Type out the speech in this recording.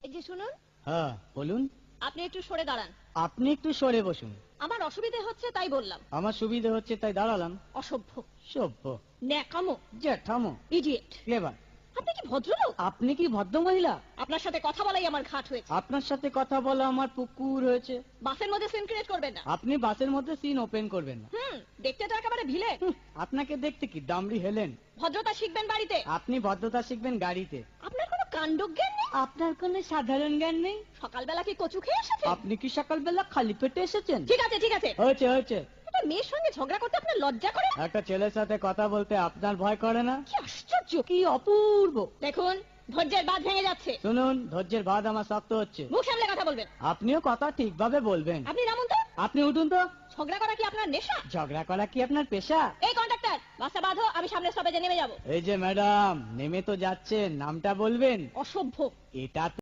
এই যে শুনুন, হ্যাঁ বলুন। আপনি একটু সরে দাঁড়ান। আপনি একটু সরে বসুন। আমার অসুবিধে হচ্ছে তাই বললাম। আমার সুবিধে হচ্ছে তাই দাঁড়ালাম। অসভ্য, সভ্য, ন্যাকামো, জ্যাঠামো, ইডিয়েট। ক্লেভার। আপনি কি ভদ্রলোক? আপনি কি ভদ্র মহিলা? আপনার সাথে কথা বলাই আমার ঘাট হয়েছে। আপনার সাথে কথা বলা আমার পুকুর হয়েছে। বাসের মধ্যে সিন ক্রিয়েট করবেন না। আপনি বাসের মধ্যে সিন ওপেন করবেন না। দেখতে তো একেবারে ভিলে। আপনাকে দেখতে কি দামড়ি হেলেন? ভদ্রতা শিখবেন বাড়িতে। আপনি ভদ্রতা শিখবেন গাড়িতে। আপনার কোনো কাণ্ডজ্ঞান নেই। আপনার কোনো সাধারণ জ্ঞান নেই। সকালবেলা কি কচু খেয়ে এসেছেন? আপনি কি সকালবেলা খালি পেটে এসেছেন? ঠিক আছে ঠিক আছে। হয়েছে হয়েছে। একটা মেয়ের সঙ্গে ঝগড়া করতে আপনার লজ্জা করে? একটা ছেলের সাথে কথা বলতে আপনার ভয় করে না? কি আশ্চর্য, কি অপূর্ব। দেখুন ধৈর্যের বাঁধ ভেঙে যাচ্ছে। শুনুন, ধৈর্যের বাঁধ আমার শক্ত হচ্ছে। মুখ সামলে কথা বলবেন। আপনিও কথা ঠিকভাবে বলবেন। আপনি নামুন তো। আপনি উঠুন তো। ঝগড়া করা কি আপনার নেশা? ঝগড়া করা কি আপনার পেশা? এই কন্ডাক্টর, বাসটা বাঁধো, আমি সামনের স্টপেজে নেমে যাব। এই যে ম্যাডাম, নেমে তো যাচ্ছেন, নামটা বলবেন। অসভ্য। এটা